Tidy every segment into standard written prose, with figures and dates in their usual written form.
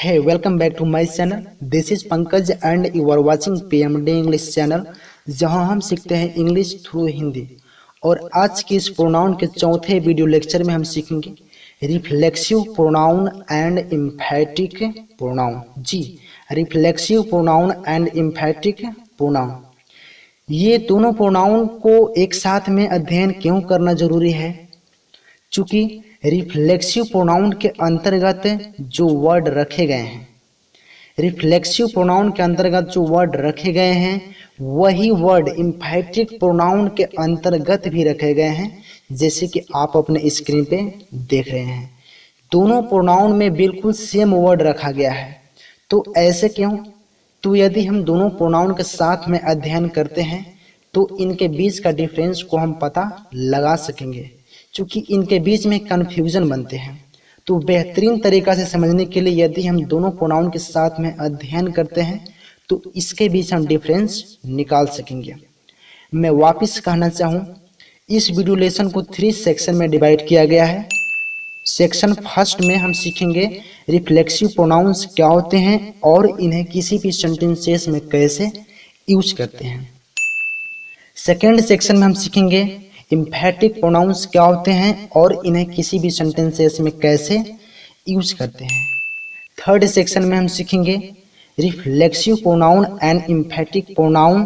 Hey, welcome back to my channel. This is Pankaj and you are watching PMD English channel, जहां हम सीखते हैं English through Hindi. और आज की इस प्रोनाउन के चौथे वीडियो लेक्चर में हम सीखेंगे reflexive pronoun and emphatic pronoun. जी, reflexive pronoun and emphatic pronoun, ये दोनों प्रोनाउन को एक साथ में अध्ययन क्यों करना जरूरी है? चूंकि रिफ्लेक्सिव प्रोनाउन के अंतर्गत जो वर्ड रखे गए हैं, रिफ्लेक्सिव प्रोनाउन के अंतर्गत जो वर्ड रखे गए हैं वही वर्ड एम्फैटिक प्रोनाउन के अंतर्गत भी रखे गए हैं, जैसे कि आप अपने स्क्रीन पे देख रहे हैं। दोनों प्रोनाउन में बिल्कुल सेम वर्ड रखा गया है। तो ऐसे क्यों? तो यदि हम दोनों प्रोनाउन के साथ में अध्ययन करते हैं तो इनके बीच का डिफरेंस को हम पता लगा सकेंगे, क्योंकि इनके बीच में कन्फ्यूजन बनते हैं। तो बेहतरीन तरीका से समझने के लिए यदि हम दोनों प्रोनाउन के साथ में अध्ययन करते हैं तो इसके बीच हम डिफरेंस निकाल सकेंगे। मैं वापस कहना चाहूँ, इस वीडियो लेसन को 3 सेक्शन में डिवाइड किया गया है। सेक्शन फर्स्ट में हम सीखेंगे रिफ्लेक्सिव प्रोनाउंस क्या होते हैं और इन्हें किसी भी सेंटेंसेस में कैसे यूज करते हैं। सेकेंड सेक्शन में हम सीखेंगे एम्फैटिक प्रोनाउंस क्या होते हैं और इन्हें किसी भी सेंटेंसेस में कैसे यूज करते हैं। थर्ड सेक्शन में हम सीखेंगे reflexive pronoun and emphatic pronoun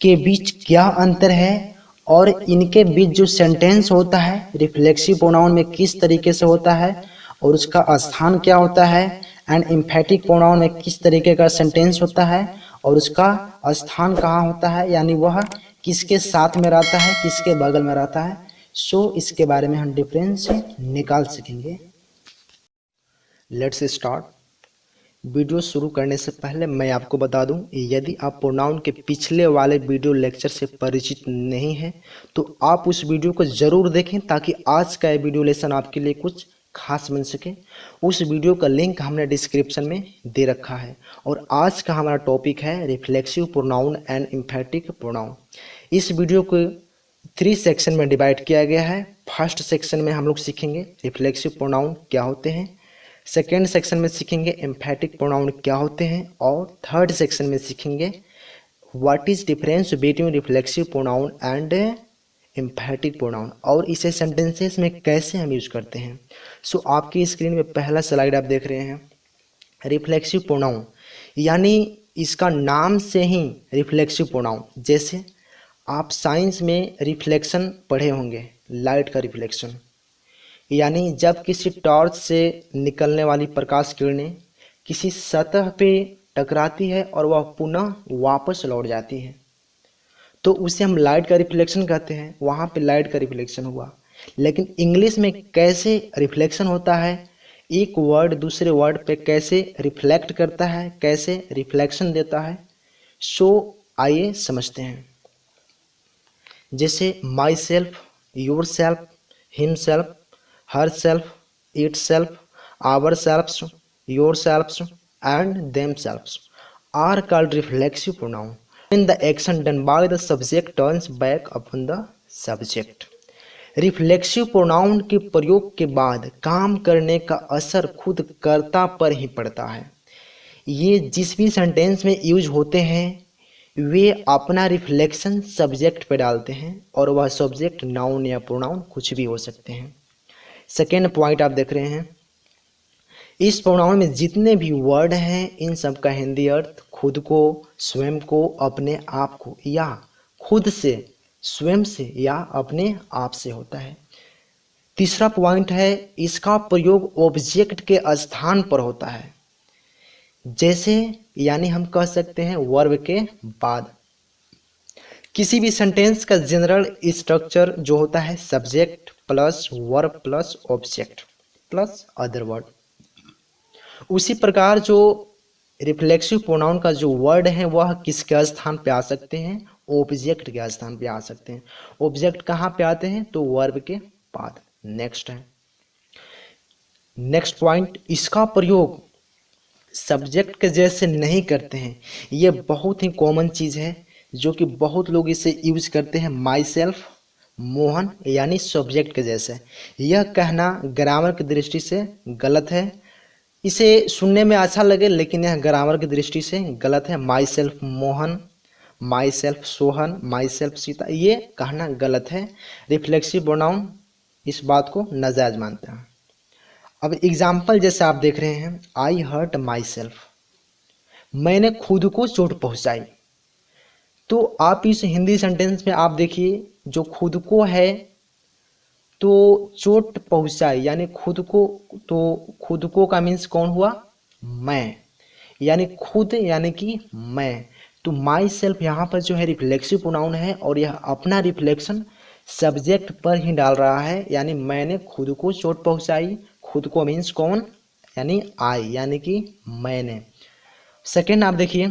के बीच क्या अंतर है और इनके बीच जो सेंटेंस होता है रिफ्लेक्सिव प्रोनाउन में किस तरीके से होता है और उसका स्थान क्या होता है, एंड एम्फैटिक प्रोनाउन में किस तरीके का सेंटेंस होता है और उसका स्थान कहाँ होता है, यानी वह किसके साथ में रहता है, किसके बगल में रहता है। सो इसके बारे में हम डिफरेंस निकाल सकेंगे। Let's start. वीडियो शुरू करने से पहले मैं आपको बता दूं, यदि आप प्रोनाउन के पिछले वाले वीडियो लेक्चर से परिचित नहीं हैं तो आप उस वीडियो को ज़रूर देखें ताकि आज का ये वीडियो लेसन आपके लिए कुछ खास बन सके। उस वीडियो का लिंक हमने डिस्क्रिप्शन में दे रखा है। और आज का हमारा टॉपिक है reflexive pronoun and emphatic pronoun. इस वीडियो को 3 सेक्शन में डिवाइड किया गया है। फर्स्ट सेक्शन में हम लोग सीखेंगे रिफ्लेक्सिव प्रोनाउन क्या होते हैं, सेकेंड सेक्शन में सीखेंगे एम्फैटिक प्रोनाउन क्या होते हैं और थर्ड सेक्शन में सीखेंगे what is difference between reflexive pronoun and emphatic pronoun और इसे सेंटेंसेस में कैसे हम यूज करते हैं। सो आपकी स्क्रीन में पहला स्लाइड आप देख रहे हैं रिफ्लेक्सिव प्रोनाउन, यानी इसका नाम से ही रिफ्लेक्सिव प्रोनाउन, जैसे आप साइंस में रिफ्लेक्शन पढ़े होंगे, लाइट का रिफ्लेक्शन, यानी जब किसी टॉर्च से निकलने वाली प्रकाश किरणें किसी सतह पे टकराती है और वह पुनः वापस लौट जाती है तो उसे हम लाइट का रिफ्लेक्शन कहते हैं। वहाँ पे लाइट का रिफ्लेक्शन हुआ। लेकिन इंग्लिश में कैसे रिफ्लेक्शन होता है, एक वर्ड दूसरे वर्ड पे कैसे रिफ्लेक्ट करता है, कैसे रिफ्लेक्शन देता है, सो आइए समझते हैं। जैसे myself, yourself, himself, herself, itself, ourselves, yourselves and themselves are called reflexive pronoun when the action done by the subject turns back upon the subject। Reflexive pronoun के प्रयोग के बाद काम करने का असर खुद कर्ता पर ही पड़ता है। ये जिस भी सेंटेंस में यूज होते हैं वे अपना रिफ्लेक्शन सब्जेक्ट पर डालते हैं और वह सब्जेक्ट नाउन या प्रोनाउन कुछ भी हो सकते हैं। सेकेंड पॉइंट आप देख रहे हैं, इस प्रोनाउन में जितने भी वर्ड हैं इन सब का हिंदी अर्थ खुद को, स्वयं को, अपने आप को या खुद से, स्वयं से या अपने आप से होता है। तीसरा पॉइंट है इसका प्रयोग ऑब्जेक्ट के स्थान पर होता है, जैसे यानी हम कह सकते हैं वर्ब के बाद। किसी भी सेंटेंस का जनरल स्ट्रक्चर जो होता है subject plus verb plus object plus other word. उसी प्रकार जो रिफ्लेक्सिव प्रोनाउन का जो वर्ड है वह किसके स्थान पे आ सकते हैं, ऑब्जेक्ट के स्थान पे आ सकते हैं। ऑब्जेक्ट कहाँ पे आते हैं तो वर्ब के बाद। नेक्स्ट है, नेक्स्ट पॉइंट, इसका प्रयोग सब्जेक्ट के जैसे नहीं करते हैं। ये बहुत ही कॉमन चीज़ है जो कि बहुत लोग इसे यूज करते हैं। माई सेल्फ, मोहन, यानी सब्जेक्ट के जैसे। यह कहना ग्रामर की दृष्टि से गलत है। इसे सुनने में अच्छा लगे लेकिन यह ग्रामर की दृष्टि से गलत है। My self Mohan, my self Sohan, my self Sita, ये कहना गलत है। रिफ्लेक्सिव प्रोनाउन इस बात को नाजायज मानते हैं। अब एग्जाम्पल जैसे आप देख रहे हैं, आई हर्ट माई सेल्फ, मैंने खुद को चोट पहुंचाई। तो आप इस हिंदी सेंटेंस में आप देखिए, जो खुद को है तो चोट पहुंचाई यानी खुद को, तो खुद को का मीन्स कौन हुआ, मैं, यानी खुद यानी कि मैं। तो माई सेल्फ यहाँ पर जो है रिफ्लेक्सिव प्रोनाउन है और यह अपना रिफ्लेक्शन सब्जेक्ट पर ही डाल रहा है, यानी मैंने खुद को चोट पहुंचाई। खुद को मीन्स कौन, यानी आई, यानी कि मैंने। सेकेंड आप देखिए,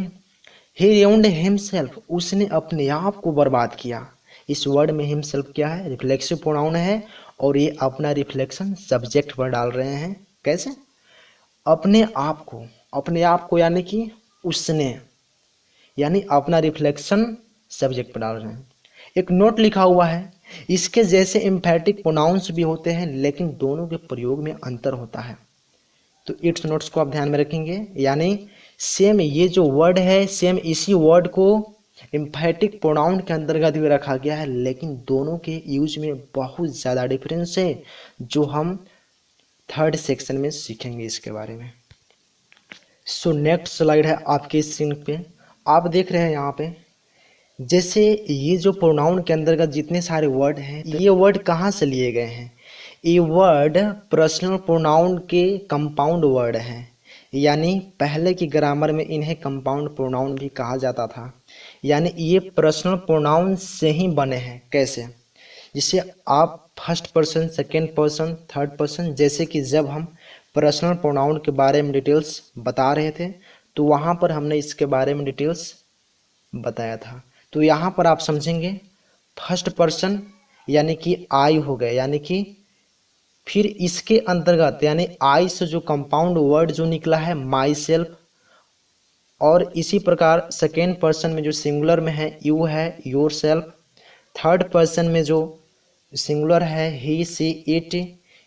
ही ruined himself, उसने अपने आप को बर्बाद किया। इस वर्ड में हिमसेल्फ क्या है, रिफ्लेक्सिव प्रोनाउन है और ये अपना रिफ्लेक्शन सब्जेक्ट पर डाल रहे हैं। कैसे, अपने आप को, अपने आप को यानी कि उसने, यानी अपना रिफ्लेक्शन सब्जेक्ट पर डाल रहे हैं। एक नोट लिखा हुआ है, इसके जैसे एम्फेटिक प्रोनाउंस भी होते हैं लेकिन दोनों के प्रयोग में अंतर होता है। तो इट्स नोट्स को आप ध्यान में रखेंगे, यानी सेम ये जो वर्ड है सेम इसी वर्ड को एम्फेटिक प्रोनाउन के अंतर्गत भी रखा गया है, लेकिन दोनों के यूज में बहुत ज़्यादा डिफरेंस है जो हम थर्ड सेक्शन में सीखेंगे इसके बारे में। सो नेक्स्ट स्लाइड है आपके स्क्रीन पे, आप देख रहे हैं यहाँ पे, जैसे ये जो प्रोनाउन के अंतर्गत जितने सारे वर्ड हैं, ये वर्ड कहाँ से लिए गए हैं, ये वर्ड पर्सनल प्रोनाउन के कंपाउंड वर्ड हैं, यानी पहले की ग्रामर में इन्हें कंपाउंड प्रोनाउन भी कहा जाता था। यानी ये पर्सनल प्रोनाउन से ही बने हैं। कैसे, जिसे आप first person, second person, third person, जैसे कि जब हम पर्सनल प्रोनाउन के बारे में डिटेल्स बता रहे थे तो वहाँ पर हमने इसके बारे में डिटेल्स बताया था। तो यहाँ पर आप समझेंगे फर्स्ट पर्सन यानी कि आई हो गए, यानी कि फिर इसके अंतर्गत यानी आई से जो कंपाउंड वर्ड जो निकला है माई सेल्फ, और इसी प्रकार सेकेंड पर्सन में जो सिंगुलर में है यू है, योर सेल्फ। थर्ड पर्सन में जो सिंगुलर है ही, सी, इट,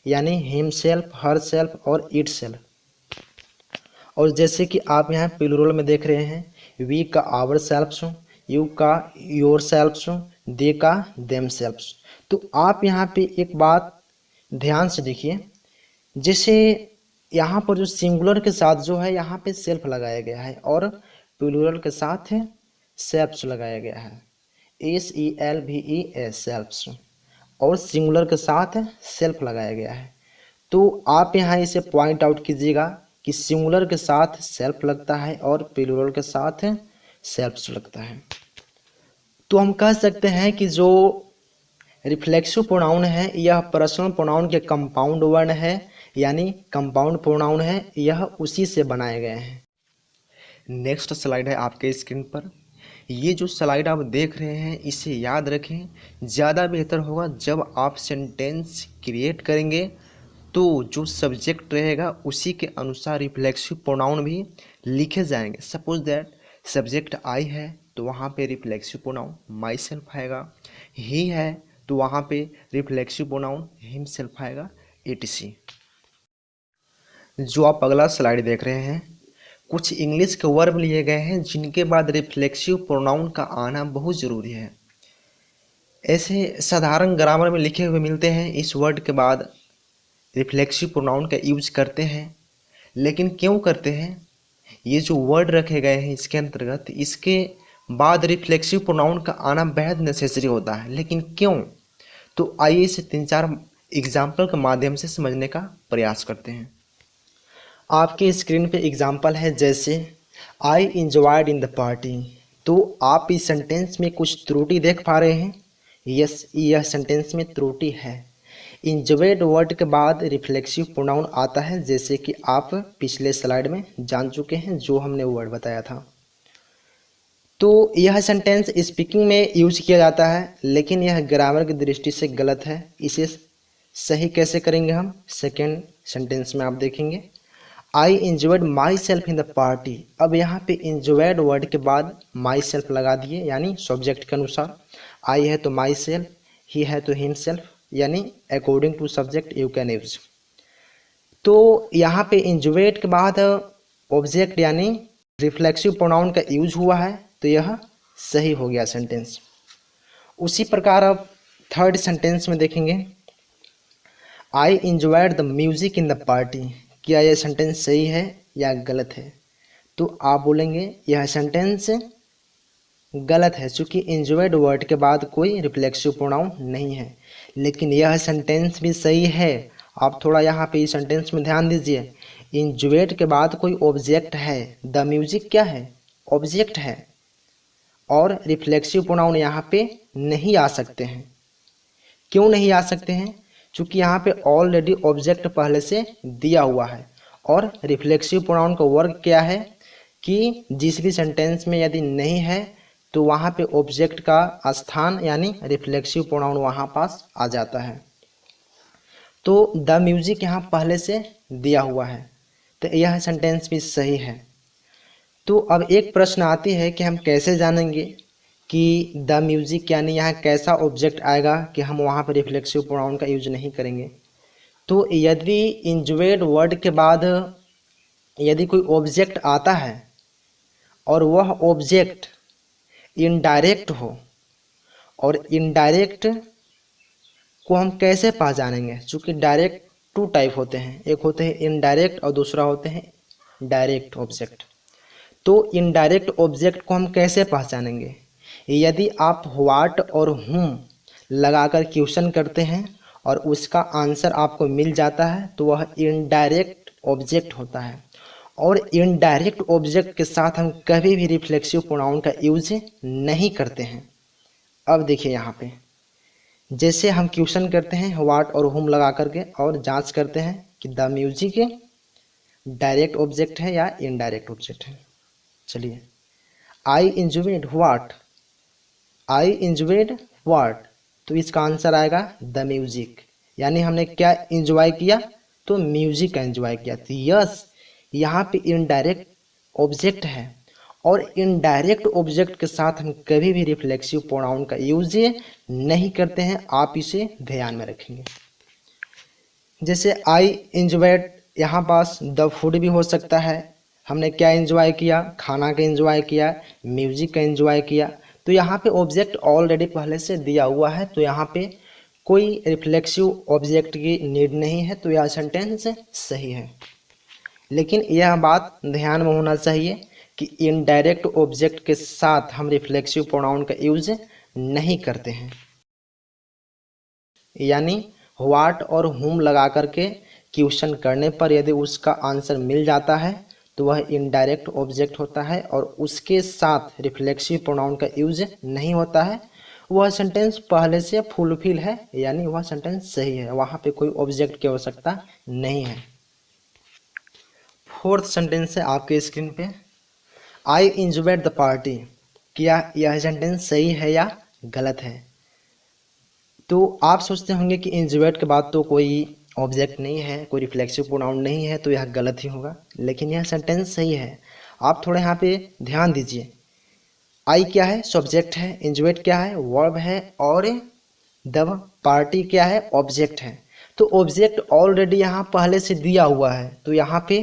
यानी हिम सेल्फ, हर सेल्फ और इट सेल्फ। और जैसे कि आप यहाँ प्लूरल में देख रहे हैं, वी का आवर सेल्फ्स, यू का योर सेल्फ्स, दे का देम सेल्फ्स। तो आप यहाँ पे एक बात ध्यान से देखिए, जैसे यहाँ पर जो सिंगुलर के साथ जो है यहाँ पे सेल्फ लगाया गया है और प्लूरल के साथ सेल्फ्स लगाया गया है, SELVE सेल्फ्स, और सिंगुलर के साथ सेल्फ लगाया गया है। तो आप यहाँ इसे पॉइंट आउट कीजिएगा कि सिंगुलर के साथ सेल्फ लगता है और प्लूरल के साथ सेल्फ्स लगता है। तो हम कह सकते हैं कि जो रिफ्लेक्सिव प्रोनाउन है यह पर्सनल प्रोनाउन के कंपाउंड वर्ड है, यानी कंपाउंड प्रोनाउन है, यह उसी से बनाए गए हैं। नेक्स्ट स्लाइड है आपके स्क्रीन पर, ये जो स्लाइड आप देख रहे हैं इसे याद रखें, ज़्यादा बेहतर होगा जब आप सेंटेंस क्रिएट करेंगे तो जो सब्जेक्ट रहेगा उसी के अनुसार रिफ्लेक्सिव प्रोनाउन भी लिखे जाएंगे। सपोज दैट सब्जेक्ट आई है तो वहाँ पे रिफ्लेक्सिव प्रोनाउन माई सेल्फ आएगा, ही है तो वहाँ पे रिफ्लेक्सिव प्रोनाउन हिम सेल्फ आएगा, etc। जो आप अगला स्लाइड देख रहे हैं, कुछ इंग्लिश के वर्ब लिए गए हैं जिनके बाद रिफ्लेक्सिव प्रोनाउन का आना बहुत ज़रूरी है। ऐसे साधारण ग्रामर में लिखे हुए मिलते हैं, इस वर्ड के बाद रिफ्लेक्सिव प्रोनाउन का यूज करते हैं, लेकिन क्यों करते हैं, ये जो वर्ड रखे गए हैं इसके अंतर्गत इसके बाद रिफ्लेक्सिव प्रोनाउन का आना बेहद नेसेसरी होता है, लेकिन क्यों, तो आइए इसे 3-4 एग्जाम्पल के माध्यम से समझने का प्रयास करते हैं। आपके स्क्रीन पे एग्जाम्पल है, जैसे आई इंजॉयड इन द पार्टी। तो आप इस सेंटेंस में कुछ त्रुटि देख पा रहे हैं, यस यह सेंटेंस में त्रुटि है। इंजॉयड वर्ड के बाद रिफ्लेक्सिव प्रोनाउन आता है, जैसे कि आप पिछले स्लाइड में जान चुके हैं जो हमने वर्ड बताया था। तो यह सेंटेंस स्पीकिंग में यूज किया जाता है, लेकिन यह ग्रामर की दृष्टि से गलत है। इसे सही कैसे करेंगे हम, सेकेंड सेंटेंस में आप देखेंगे, I enjoyed myself in the party. अब यहाँ पे इंजॉयड वर्ड के बाद माई सेल्फ लगा दिए, यानी सब्जेक्ट के अनुसार। आई है तो माई सेल्फ, ही है तो हिम सेल्फ, यानी according to subject you can use. तो यहाँ पे इंजुवेट के बाद ऑब्जेक्ट यानी रिफ्लेक्सिव प्रोनाउन का यूज हुआ है, तो यह सही हो गया सेंटेंस। उसी प्रकार अब थर्ड सेंटेंस में देखेंगे, I enjoyed the music in the party. क्या यह सेंटेंस सही है या गलत है? तो आप बोलेंगे यह सेंटेंस गलत है, क्योंकि इंजॉयड वर्ड के बाद कोई रिफ्लेक्सिव प्रोनाउन नहीं है। लेकिन यह सेंटेंस भी सही है। आप थोड़ा यहाँ पे इस सेंटेंस में ध्यान दीजिए, इंजॉयड के बाद कोई ऑब्जेक्ट है, द म्यूजिक क्या है? ऑब्जेक्ट है, और रिफ्लेक्सिव प्रोनाउन यहाँ पे नहीं आ सकते हैं। क्यों नहीं आ सकते हैं? क्योंकि यहाँ पे ऑलरेडी ऑब्जेक्ट पहले से दिया हुआ है, और रिफ्लेक्सिव प्रोनाउन का वर्क क्या है कि जिस भी सेंटेंस में यदि नहीं है तो वहाँ पे ऑब्जेक्ट का स्थान यानी रिफ्लेक्सिव प्रोनाउन वहाँ पास आ जाता है। तो द म्यूजिक यहाँ पहले से दिया हुआ है, तो यह सेंटेंस भी सही है। तो अब एक प्रश्न आती है कि हम कैसे जानेंगे कि द म्यूजिक यानी यहाँ कैसा ऑब्जेक्ट आएगा कि हम वहाँ पर रिफ्लेक्सिव प्रोनाउन का यूज नहीं करेंगे। तो यदि इंजॉयड वर्ड के बाद यदि कोई ऑब्जेक्ट आता है और वह ऑब्जेक्ट इनडायरेक्ट हो, और इनडायरेक्ट को हम कैसे पहचानेंगे? क्योंकि डायरेक्ट टू टाइप होते हैं, एक होते हैं इनडायरेक्ट और दूसरा होते हैं डायरेक्ट ऑब्जेक्ट। तो इनडायरेक्ट ऑब्जेक्ट को हम कैसे पहचानेंगे? यदि आप व्हाट और हुम लगाकर क्वेश्चन करते हैं और उसका आंसर आपको मिल जाता है तो वह इनडायरेक्ट ऑब्जेक्ट होता है। और इनडायरेक्ट ऑब्जेक्ट के साथ हम कभी भी रिफ्लेक्सिव प्रोनाउन का यूज नहीं करते हैं। अब देखिए यहाँ पे जैसे हम क्वेश्चन करते हैं व्हाट और हुम लगा करके और जांच करते हैं कि द म्यूजिक डायरेक्ट ऑब्जेक्ट है या इनडायरेक्ट ऑब्जेक्ट है। चलिए, I enjoyed what, I enjoyed what, तो इसका आंसर आएगा द म्यूजिक। यानी हमने क्या इंजॉय किया? तो म्यूजिक का इंजॉय किया। तो यस, यहाँ पे इनडायरेक्ट ऑब्जेक्ट है, और इनडायरेक्ट ऑब्जेक्ट के साथ हम कभी भी रिफ्लेक्सिव प्रोनाउन का यूज नहीं करते हैं। आप इसे ध्यान में रखेंगे। जैसे आई इंजॉयड, यहाँ पास द फूड भी हो सकता है। हमने क्या एंजॉय किया? खाना का एंजॉय किया, म्यूजिक का एंजॉय किया। तो यहाँ पे ऑब्जेक्ट ऑलरेडी पहले से दिया हुआ है, तो यहाँ पे कोई रिफ्लेक्सिव ऑब्जेक्ट की नीड नहीं है, तो यह सेंटेंस सही है। लेकिन यह बात ध्यान में होना चाहिए कि इनडायरेक्ट ऑब्जेक्ट के साथ हम रिफ्लेक्सिव प्रोनाउन का यूज नहीं करते हैं। यानी व्हाट और हुम लगा करके क्वेश्चन करने पर यदि उसका आंसर मिल जाता है तो वह इनडायरेक्ट ऑब्जेक्ट होता है, और उसके साथ रिफ्लेक्सिव प्रोनाउन का यूज नहीं होता है। वह सेंटेंस पहले से फुलफिल है, यानी वह सेंटेंस सही है, वहाँ पे कोई ऑब्जेक्ट की आवश्यकता नहीं है। फोर्थ सेंटेंस है आपके स्क्रीन पे, आई इंजॉयड द पार्टी। क्या यह सेंटेंस सही है या गलत है? तो आप सोचते होंगे कि इंजॉयड के बाद तो कोई ऑब्जेक्ट नहीं है, कोई रिफ्लेक्सिव प्रोनाउन नहीं है, तो यह गलत ही होगा। लेकिन यह सेंटेंस सही है। आप थोड़ा यहाँ पे ध्यान दीजिए, आई क्या है? सब्जेक्ट है, इंजॉयड क्या है? वर्ब है, और द पार्टी क्या है? ऑब्जेक्ट है। तो ऑब्जेक्ट ऑलरेडी यहाँ पहले से दिया हुआ है, तो यहाँ पे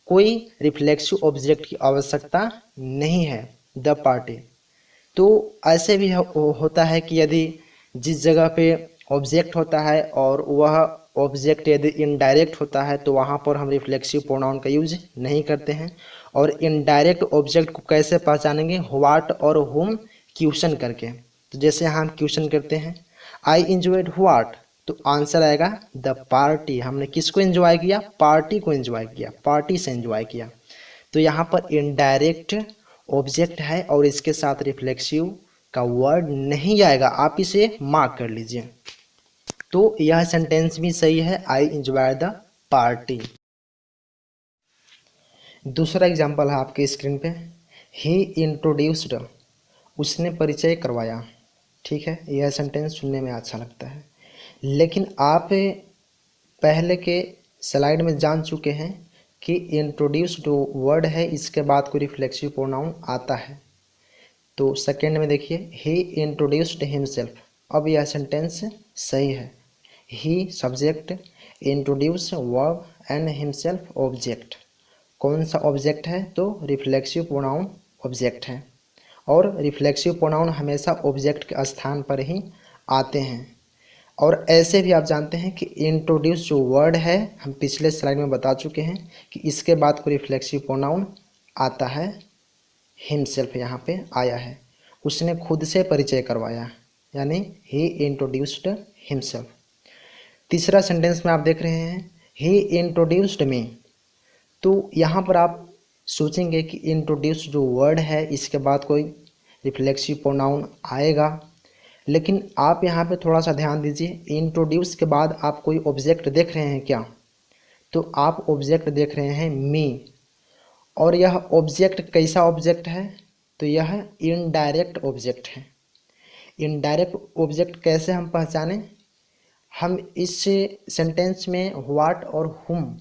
कोई रिफ्लेक्सिव ऑब्जेक्ट की आवश्यकता नहीं है, द पार्टी। तो ऐसे भी होता है कि यदि जिस जगह पे ऑब्जेक्ट होता है और वह ऑब्जेक्ट यदि इनडायरेक्ट होता है तो वहाँ पर हम रिफ्लेक्सिव प्रोनाउन का यूज नहीं करते हैं। और इनडायरेक्ट ऑब्जेक्ट को कैसे पहचानेंगे? व्हाट और हुम क्वेश्चन करके। तो जैसे हम क्वेश्चन करते हैं आई इंजॉयड व्हाट, तो आंसर आएगा द पार्टी। हमने किसको एंजॉय किया? पार्टी को एंजॉय किया, पार्टी से एंजॉय किया। तो यहाँ पर इनडायरेक्ट ऑब्जेक्ट है और इसके साथ रिफ्लेक्सिव का वर्ड नहीं आएगा, आप इसे मार्क कर लीजिए। तो यह सेंटेंस भी सही है, आई एंजॉय द पार्टी। दूसरा एग्जांपल है आपके स्क्रीन पे, ही इंट्रोड्यूस्ड, उसने परिचय करवाया। ठीक है, यह सेंटेंस सुनने में अच्छा लगता है, लेकिन आप पहले के स्लाइड में जान चुके हैं कि इंट्रोड्यूस्ड वर्ड है, इसके बाद कोई रिफ्लेक्सिव प्रोनाउन आता है। तो सेकेंड में देखिए, ही इंट्रोड्यूस्ड हिमसेल्फ। अब यह सेंटेंस सही है। He subject, introduce verb and himself object. कौन सा ऑब्जेक्ट है? तो रिफ्लेक्सिव प्रोनाउन ऑब्जेक्ट है, और रिफ्लेक्सिव प्रोनाउन हमेशा ऑब्जेक्ट के स्थान पर ही आते हैं। और ऐसे भी आप जानते हैं कि इंट्रोड्यूस जो वर्ड है, हम पिछले स्लाइड में बता चुके हैं कि इसके बाद कोई रिफ्लेक्सिव प्रोनाउन आता है, हिमसेल्फ यहाँ पे आया है, उसने खुद से परिचय करवाया, यानी ही इंट्रोड्यूस्ड हिमसेल्फ। तीसरा सेंटेंस में आप देख रहे हैं ही इंट्रोड्यूस्ड मी। तो यहाँ पर आप सोचेंगे कि इंट्रोड्यूस जो वर्ड है इसके बाद कोई रिफ्लेक्सिव प्रोनाउन आएगा, लेकिन आप यहाँ पे थोड़ा सा ध्यान दीजिए। इंट्रोड्यूस के बाद आप कोई ऑब्जेक्ट देख रहे हैं क्या? तो आप ऑब्जेक्ट देख रहे हैं मी, और यह ऑब्जेक्ट कैसा ऑब्जेक्ट है? तो यह इनडायरेक्ट ऑब्जेक्ट है। इनडायरेक्ट ऑब्जेक्ट कैसे हम पहचानें? हम इस सेंटेंस में व्हाट और हुम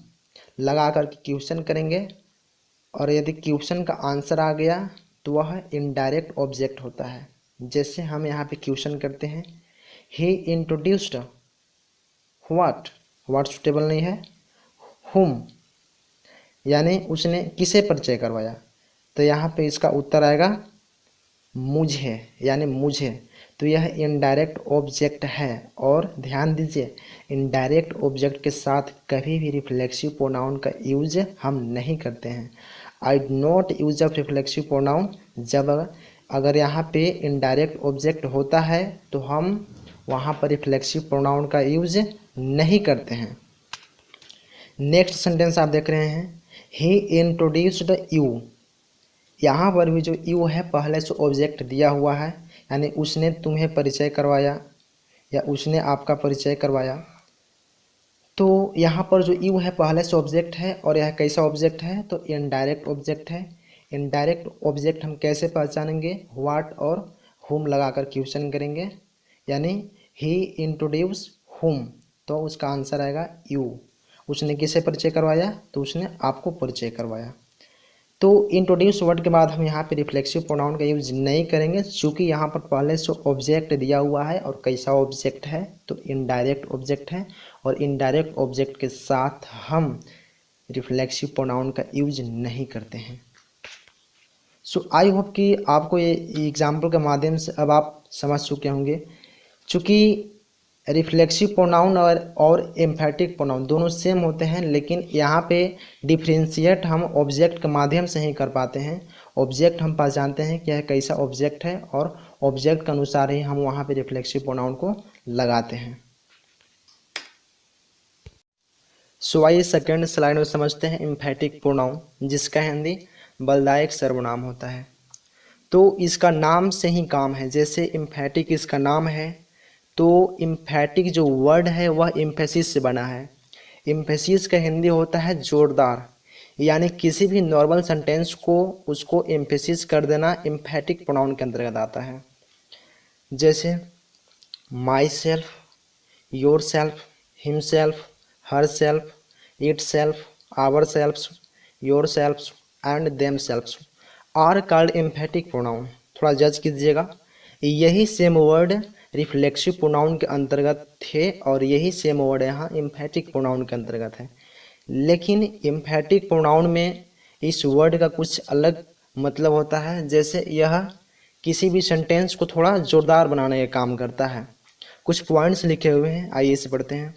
लगा कर क्वेश्चन करेंगे, और यदि क्वेश्चन का आंसर आ गया तो वह इनडायरेक्ट ऑब्जेक्ट होता है। जैसे हम यहाँ पे क्वेश्चन करते हैं ही इंट्रोड्यूस्ड व्हाट, व्हाट सुटेबल नहीं है, हुम, यानी उसने किसे परिचय करवाया। तो यहाँ पे इसका उत्तर आएगा मुझे, यानी मुझे। तो यह इनडायरेक्ट ऑब्जेक्ट है, और ध्यान दीजिए इनडायरेक्ट ऑब्जेक्ट के साथ कभी भी रिफ्लेक्सिव प्रोनाउन का यूज हम नहीं करते हैं। I do not use of reflexive pronoun. जब अगर यहाँ पे इनडायरेक्ट ऑब्जेक्ट होता है तो हम वहाँ पर रिफ्लेक्सिव प्रोनाउन का यूज नहीं करते हैं। नेक्स्ट सेंटेंस आप देख रहे हैं ही इंट्रोड्यूस्ड यू। यहाँ पर भी जो यू है पहले से ऑब्जेक्ट दिया हुआ है, यानी उसने तुम्हें परिचय करवाया या उसने आपका परिचय करवाया। तो यहाँ पर जो यू है पहले से ऑब्जेक्ट है, और यह कैसा ऑब्जेक्ट है? तो इनडायरेक्ट ऑब्जेक्ट है। इनडायरेक्ट ऑब्जेक्ट हम कैसे पहचानेंगे? व्हाट और हुम लगाकर क्वेश्चन करेंगे, यानी ही इंट्रोड्यूस हुम, तो उसका आंसर आएगा यू। उसने किसे परिचय करवाया? तो उसने आपको परिचय करवाया। तो इंट्रोड्यूस वर्ड के बाद हम यहाँ पे रिफ्लेक्सिव प्रोनाउन का यूज नहीं करेंगे, क्योंकि यहाँ पर पहले से ऑब्जेक्ट दिया हुआ है, और कैसा ऑब्जेक्ट है? तो इनडायरेक्ट ऑब्जेक्ट है, और इनडायरेक्ट ऑब्जेक्ट के साथ हम रिफ्लेक्सिव प्रोनाउन का यूज नहीं करते हैं। सो आई होप कि आपको ये एग्जाम्पल के माध्यम से अब आप समझ चुके होंगे। चूँकि रिफ्लेक्सिव प्रोनाउन और एम्फेटिक प्रोनाउन दोनों सेम होते हैं, लेकिन यहाँ पे डिफ्रेंशिएट हम ऑब्जेक्ट के माध्यम से ही कर पाते हैं। ऑब्जेक्ट हम पहचानते हैं कि यह कैसा ऑब्जेक्ट है, और ऑब्जेक्ट के अनुसार ही हम वहाँ पे रिफ्लेक्सिव प्रोनाउन को लगाते हैं। सो आइए सेकेंड स्लाइड में समझते हैं एम्फेटिक प्रोनाउन, जिसका हिंदी बलदायक सर्वनाम होता है। तो इसका नाम से ही काम है। जैसे एम्फेटिक इसका नाम है, तो एम्फेटिक जो वर्ड है वह एम्फेसिस से बना है। एम्फेसिस का हिंदी होता है जोरदार, यानी किसी भी नॉर्मल सेंटेंस को उसको एम्फेसिस कर देना एम्फेटिक प्रोनाउन के अंतर्गत आता है। जैसे myself, yourself, himself, herself, itself, ourself, yourself and themselves are called emphatic pronoun. थोड़ा जज कीजिएगा, यही सेम वर्ड रिफ्लेक्सिव प्रोनाउन के अंतर्गत थे, और यही सेम वर्ड यहाँ एम्फेटिक प्रोनाउन के अंतर्गत है। लेकिन एम्फेटिक प्रोनाउन में इस वर्ड का कुछ अलग मतलब होता है। जैसे यह किसी भी सेंटेंस को थोड़ा जोरदार बनाने का काम करता है। कुछ पॉइंट्स लिखे हुए हैं, आइए इसे पढ़ते हैं।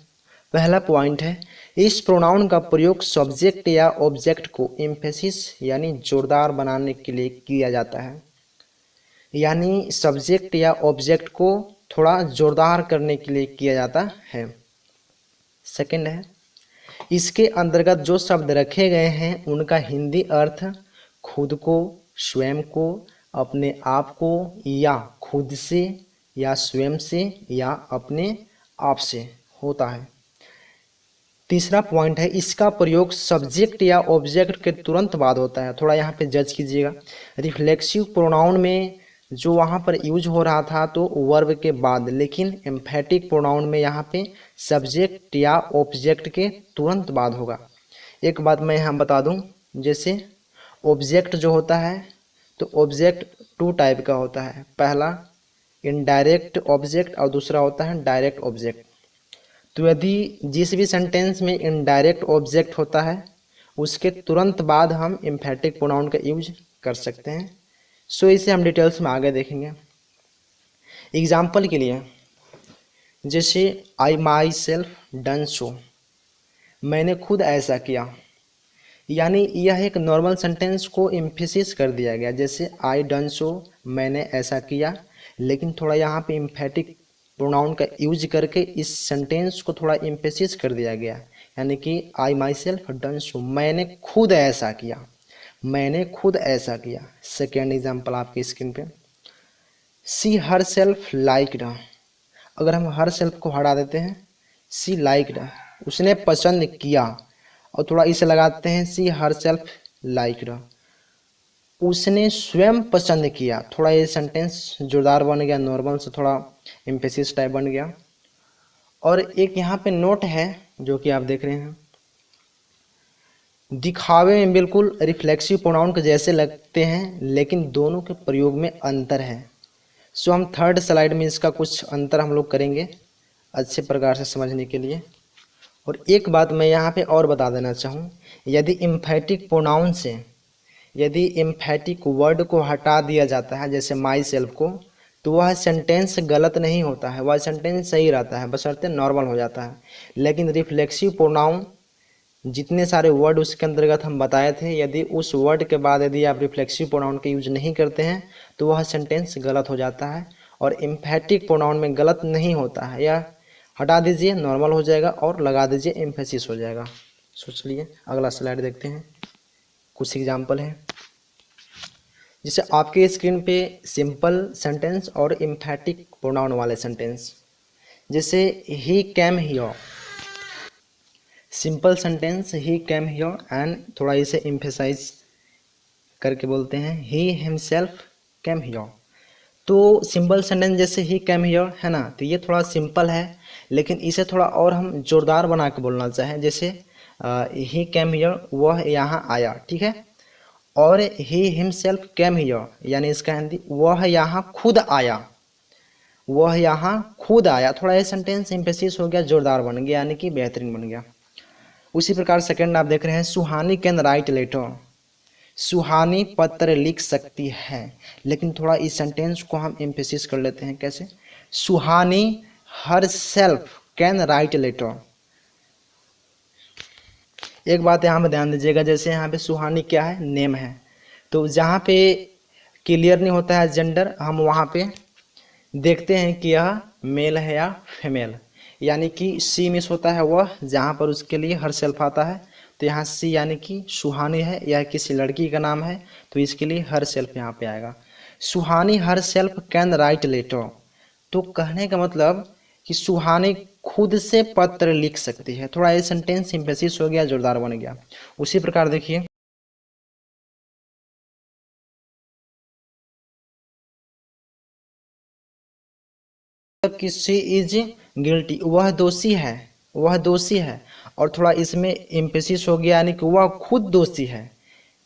पहला पॉइंट है, इस प्रोनाउन का प्रयोग सब्जेक्ट या ऑब्जेक्ट को एम्फेसिस यानी जोरदार बनाने के लिए किया जाता है, यानी सब्जेक्ट या ऑब्जेक्ट को थोड़ा जोरदार करने के लिए किया जाता है। सेकंड है, इसके अंतर्गत जो शब्द रखे गए हैं उनका हिंदी अर्थ खुद को, स्वयं को, अपने आप को, या खुद से, या स्वयं से, या अपने आप से होता है। तीसरा पॉइंट है, इसका प्रयोग सब्जेक्ट या ऑब्जेक्ट के तुरंत बाद होता है। थोड़ा यहाँ पे जज कीजिएगा, रिफ्लेक्सिव प्रोनाउन में जो वहाँ पर यूज हो रहा था तो वर्ब के बाद, लेकिन एम्फेटिक प्रोनाउन में यहाँ पे सब्जेक्ट या ऑब्जेक्ट के तुरंत बाद होगा। एक बात मैं यहाँ बता दूँ, जैसे ऑब्जेक्ट जो होता है तो ऑब्जेक्ट टू टाइप का होता है। पहला इनडायरेक्ट ऑब्जेक्ट और दूसरा होता है डायरेक्ट ऑब्जेक्ट। तो यदि जिस भी सेंटेंस में इनडायरेक्ट ऑब्जेक्ट होता है उसके तुरंत बाद हम एम्फेटिक प्रोनाउन का यूज कर सकते हैं। सो इसे हम डिटेल्स में आगे देखेंगे। एग्जाम्पल के लिए जैसे I my self done so, मैंने खुद ऐसा किया, यानी यह एक नॉर्मल सेंटेंस को एम्फेसिस कर दिया गया। जैसे आई डन सो, मैंने ऐसा किया, लेकिन थोड़ा यहाँ पे एम्फेटिक प्रोनाउन का यूज करके इस सेंटेंस को थोड़ा एम्फेसिस कर दिया गया, यानी कि आई माई सेल्फ डन सो, मैंने खुद ऐसा किया, मैंने खुद ऐसा किया। सेकेंड एग्जाम्पल आपकी स्क्रीन पे, सी हर सेल्फ लाइक्ड, अगर हम हर सेल्फ को हटा देते हैं, सी लाइक्ड, उसने पसंद किया, और थोड़ा इसे लगाते हैं सी हर सेल्फ लाइक्ड, उसने स्वयं पसंद किया। थोड़ा ये सेंटेंस जोरदार बन गया, नॉर्मल से थोड़ा एम्फेसिस टाइप बन गया। और एक यहाँ पे नोट है जो कि आप देख रहे हैं, दिखावे में बिल्कुल रिफ्लेक्सिव प्रोनाउन के जैसे लगते हैं, लेकिन दोनों के प्रयोग में अंतर है। सो हम थर्ड स्लाइड में इसका कुछ अंतर हम लोग करेंगे अच्छे प्रकार से समझने के लिए। और एक बात मैं यहाँ पे और बता देना चाहूँ, यदि एम्फेटिक प्रोनाउन से यदि एम्फेटिक वर्ड को हटा दिया जाता है, जैसे माई सेल्फ को, तो वह सेंटेंस गलत नहीं होता है, वह सेंटेंस सही रहता है, बशर्ते नॉर्मल हो जाता है। लेकिन रिफ्लेक्सिव प्रोनाउन जितने सारे वर्ड उसके अंतर्गत हम बताए थे, यदि उस वर्ड के बाद यदि आप रिफ्लेक्सिव प्रोनाउन का यूज नहीं करते हैं तो वह सेंटेंस गलत हो जाता है। और एम्फेटिक प्रोनाउन में गलत नहीं होता है, या हटा दीजिए नॉर्मल हो जाएगा और लगा दीजिए एम्फेसिस हो जाएगा। सोच लिए अगला स्लाइड देखते हैं, कुछ एग्जाम्पल है। जैसे आपके स्क्रीन पे सिंपल सेंटेंस और एम्फेटिक प्रोनाउन वाले सेंटेंस, जैसे ही cam here, simple sentence he cam here, and थोड़ा इसे एम्फेसाइज करके बोलते हैं ही हिमसेल्फ कैम हियर। तो सिंपल सेंटेंस जैसे ही कैम हियर है ना, तो ये थोड़ा सिंपल है, लेकिन इसे थोड़ा और हम जोरदार बना के बोलना चाहें, जैसे ही कैम हियर, वह यहाँ आया, ठीक है। और ही हिमसेल्फ कैम हियर, यानी इसका हिंदी वह यहाँ खुद आया, वह यहाँ खुद आया। थोड़ा ये सेंटेंस एम्फेसिस हो गया, जोरदार बन गया, यानी कि बेहतरीन बन गया। उसी प्रकार सेकंड आप देख रहे हैं, सुहानी कैन राइट लेटर, सुहानी पत्र लिख सकती है, लेकिन थोड़ा इस सेंटेंस को हम एम्फेसिस कर लेते हैं। कैसे? Suhani herself can write letter. एक बात यहाँ पे ध्यान दीजिएगा, जैसे यहाँ पे सुहानी क्या है, नेम है, तो जहाँ पे क्लियर नहीं होता है जेंडर, हम वहाँ पे देखते हैं कि यह मेल है या फीमेल, यानी कि सी मिस होता है वह जहाँ पर उसके लिए हर सेल्फ आता है। तो यहाँ सी यानी कि सुहानी है, यह किसी लड़की का नाम है, तो इसके लिए हर सेल्फ यहाँ पे आएगा। Suhani herself can write letter, तो कहने का मतलब कि सुहानी खुद से पत्र लिख सकती है। थोड़ा ये सेंटेंस एम्फेसिस हो गया, जोरदार बन गया। उसी प्रकार देखिए, कि शी इज गिल्टी, वह दोषी है, वह दोषी है, और थोड़ा इसमें एम्फेसिस हो गया, यानी कि वह खुद दोषी है।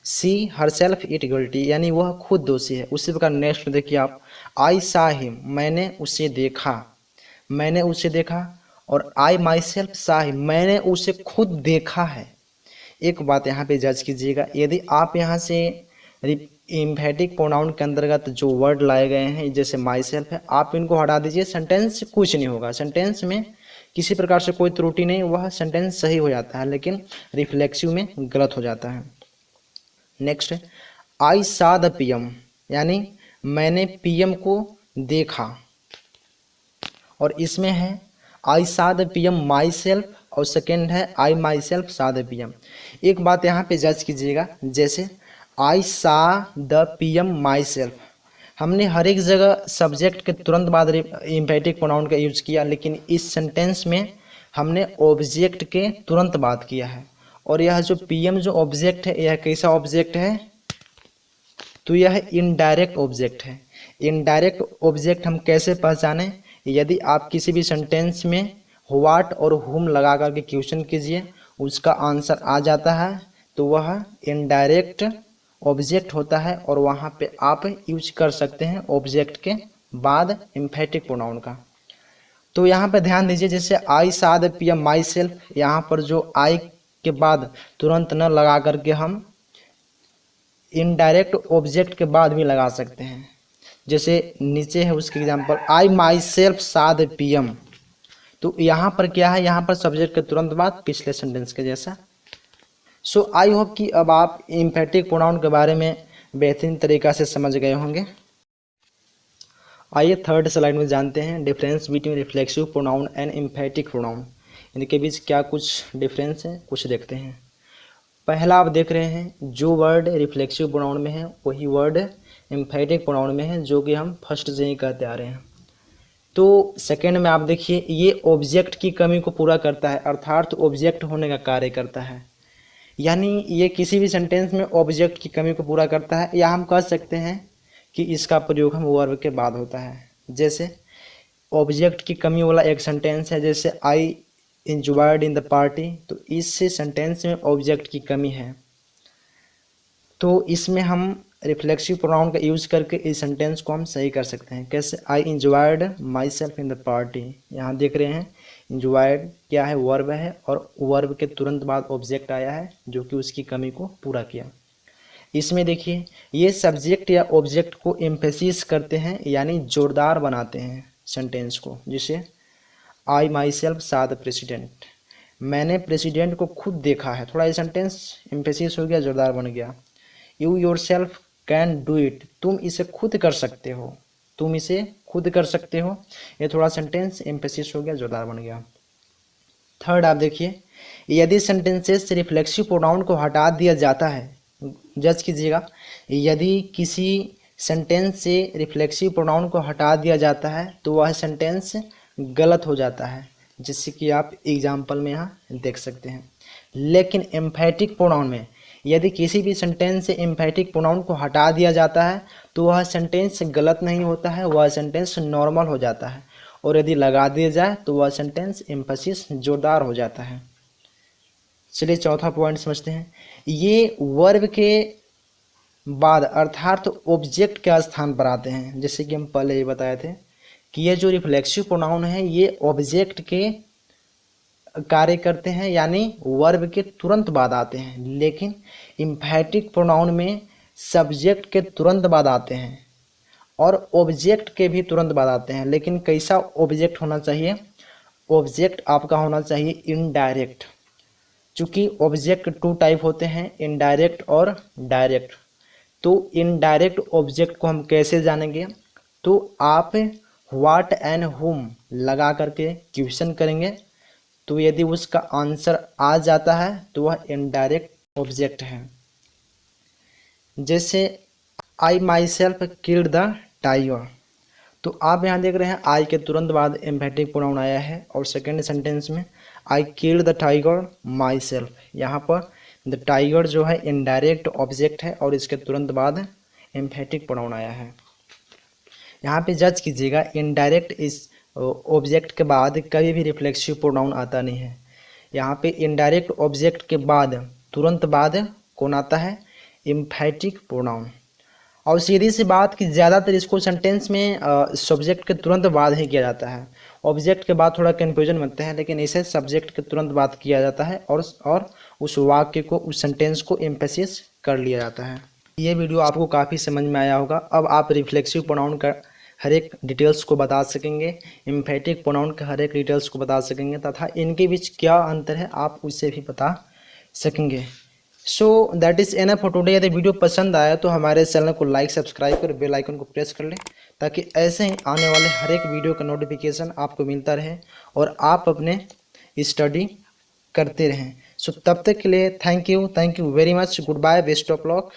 सी हर सेल्फ इट गिल्टी, यानी वह खुद दोषी है। उसी प्रकार नेक्स्ट देखिए आप, आई सा हिम, मैंने उसे देखा, मैंने उसे देखा, और आई माई सेल्फ सा हिम, मैंने उसे खुद देखा है। एक बात यहाँ पे जज कीजिएगा, यदि आप यहाँ से एम्फेटिक प्रोनाउन के अंतर्गत जो वर्ड लाए गए हैं जैसे माई सेल्फ है, आप इनको हटा दीजिए, सेंटेंस कुछ नहीं होगा, सेंटेंस में किसी प्रकार से कोई त्रुटि नहीं, वह सेंटेंस सही हो जाता है, लेकिन रिफ्लेक्सिव में गलत हो जाता है। नेक्स्ट, आई सा द पीएम, यानी मैंने पीएम को देखा, और इसमें है आई सा द पीएम माई सेल्फ, और सेकेंड है आई माई सेल्फ सा द पीएम। एक बात यहाँ पे जज कीजिएगा, जैसे आई सा द पीएम माई सेल्फ, हमने हर एक जगह सब्जेक्ट के तुरंत बाद एम्फेटिक प्रोनाउन का यूज किया, लेकिन इस सेंटेंस में हमने ऑब्जेक्ट के तुरंत बाद किया है। और यह जो पीएम जो ऑब्जेक्ट है, यह कैसा ऑब्जेक्ट है, तो यह इनडायरेक्ट ऑब्जेक्ट है। इनडायरेक्ट ऑब्जेक्ट हम कैसे पहचाने, यदि आप किसी भी सेंटेंस में व्हाट और हुम लगा करके क्वेश्चन कीजिए, उसका आंसर आ जाता है, तो वह इनडायरेक्ट ऑब्जेक्ट होता है, और वहाँ पे आप यूज कर सकते हैं ऑब्जेक्ट के बाद एम्फेटिक प्रोनाउन का। तो यहाँ पे ध्यान दीजिए, जैसे आई सा द PM माई सेल्फ, यहाँ पर जो आई के बाद तुरंत न लगा करके हम इनडायरेक्ट ऑब्जेक्ट के बाद भी लगा सकते हैं। जैसे नीचे है उसके एग्जांपल, आई माई सेल्फ सा द PM। तो यहाँ पर क्या है, यहाँ पर सब्जेक्ट के तुरंत बाद पिछले सेंटेंस के जैसा। सो आई होप कि अब आप एम्फेटिक प्रोनाउन के बारे में बेहतरीन तरीक़ा से समझ गए होंगे। आइए थर्ड स्लाइड में जानते हैं difference between reflexive pronoun and emphatic pronoun. इनके बीच क्या कुछ डिफरेंस है, कुछ देखते हैं। पहला आप देख रहे हैं, जो वर्ड रिफ्लेक्सिव प्रोनाउन में है वही वर्ड एम्फेटिक प्रोनाउन में है, जो कि हम फर्स्ट से ही कहते आ रहे हैं। तो सेकेंड में आप देखिए, ये ऑब्जेक्ट की कमी को पूरा करता है, अर्थात ऑब्जेक्ट होने का कार्य करता है। यानी ये किसी भी सेंटेंस में ऑब्जेक्ट की कमी को पूरा करता है, या हम कह सकते हैं कि इसका प्रयोग हम वर्ब के बाद होता है। जैसे ऑब्जेक्ट की कमी वाला एक सेंटेंस है, जैसे I enjoyed in the party, तो इस सेंटेंस में ऑब्जेक्ट की कमी है, तो इसमें हम रिफ्लेक्सिव प्रोनाउन का यूज़ करके इस सेंटेंस को हम सही कर सकते हैं। कैसे, I enjoyed my self in the party. यहाँ देख रहे हैं एंजॉयड क्या है, वर्ब है, और वर्ब के तुरंत बाद ऑब्जेक्ट आया है जो कि उसकी कमी को पूरा किया। इसमें देखिए, ये सब्जेक्ट या ऑब्जेक्ट को एम्फेसिस करते हैं, यानी जोरदार बनाते हैं सेंटेंस को। जैसे आई माई सेल्फ सा द प्रेसिडेंट, मैंने प्रेसिडेंट को खुद देखा है, थोड़ा ये सेंटेंस एम्फेसिस हो गया, जोरदार बन गया। You your self can do it, तुम इसे खुद कर सकते हो, तुम इसे खुद कर सकते हो, ये थोड़ा सेंटेंस एम्फेसिस हो गया, जोरदार बन गया। थर्ड आप देखिए, यदि सेंटेंसेस से रिफ्लेक्सिव प्रोनाउन को हटा दिया जाता है, जज कीजिएगा, यदि किसी सेंटेंस से रिफ्लेक्सिव प्रोनाउन को हटा दिया जाता है तो वह सेंटेंस गलत हो जाता है, जिससे कि आप एग्जाम्पल में यहाँ देख सकते हैं। लेकिन एम्फेटिक प्रोनाउन में यदि किसी भी सेंटेंस से एम्फेटिक प्रोनाउन को हटा दिया जाता है तो वह सेंटेंस गलत नहीं होता है, वह सेंटेंस नॉर्मल हो जाता है, और यदि लगा दिया जाए तो वह सेंटेंस एम्फेसिस जोरदार हो जाता है। चलिए चौथा पॉइंट समझते हैं। ये वर्ब के बाद अर्थात ऑब्जेक्ट के स्थान पर आते हैं, जैसे कि हम पहले ही बताए थे कि ये जो रिफ्लेक्सिव प्रोनाउन है ये ऑब्जेक्ट के कार्य करते हैं, यानी वर्ब के तुरंत बाद आते हैं। लेकिन एम्फेटिक प्रोनाउन में सब्जेक्ट के तुरंत बाद आते हैं और ऑब्जेक्ट के भी तुरंत बाद आते हैं। लेकिन कैसा ऑब्जेक्ट होना चाहिए, ऑब्जेक्ट आपका होना चाहिए इनडायरेक्ट, चूँकि ऑब्जेक्ट टू टाइप होते हैं, इनडायरेक्ट और डायरेक्ट। तो इनडायरेक्ट ऑब्जेक्ट को हम कैसे जानेंगे, तो आप व्हाट एंड हुम लगा करके क्वेश्चन करेंगे, तो यदि उसका आंसर आ जाता है तो वह इनडायरेक्ट ऑब्जेक्ट है। जैसे I myself killed the tiger, तो आप यहाँ देख रहे हैं आई के तुरंत बाद एम्फेटिक प्रोनाउन आया है, और सेकेंड सेंटेंस में I killed the tiger my self, यहाँ पर द टाइगर जो है इनडायरेक्ट ऑब्जेक्ट है और इसके तुरंत बाद एम्फेटिक प्रोनाउन आया है। यहाँ पे जज कीजिएगा, इनडायरेक्ट इस ऑब्जेक्ट के बाद कभी भी रिफ्लेक्सिव प्रोनाउन आता नहीं है। यहाँ पे इनडायरेक्ट ऑब्जेक्ट के बाद तुरंत बाद कौन आता है, एम्फेटिक प्रोनाउन। और सीधी सी बात कि ज़्यादातर इसको सेंटेंस में सब्जेक्ट के तुरंत बाद ही किया जाता है, ऑब्जेक्ट के बाद थोड़ा कन्फ्यूजन बनते हैं, लेकिन इसे सब्जेक्ट के तुरंत बाद किया जाता है और उस वाक्य को, उस सेंटेंस को एम्फेसिस कर लिया जाता है। ये वीडियो आपको काफ़ी समझ में आया होगा। अब आप रिफ्लेक्सिव प्रोनाउन का हर एक डिटेल्स को बता सकेंगे, एम्फेटिक प्रोनाउन के हर एक डिटेल्स को बता सकेंगे, तथा इनके बीच क्या अंतर है आप उससे भी बता सकेंगे। So that is enough for today. यदि वीडियो पसंद आया तो हमारे चैनल को लाइक, सब्सक्राइब कर बेल आइकन को प्रेस कर लें, ताकि ऐसे ही आने वाले हर एक वीडियो का नोटिफिकेशन आपको मिलता रहे और आप अपने स्टडी करते रहें। सो तब तक के लिए thank you very much, goodbye, best of luck.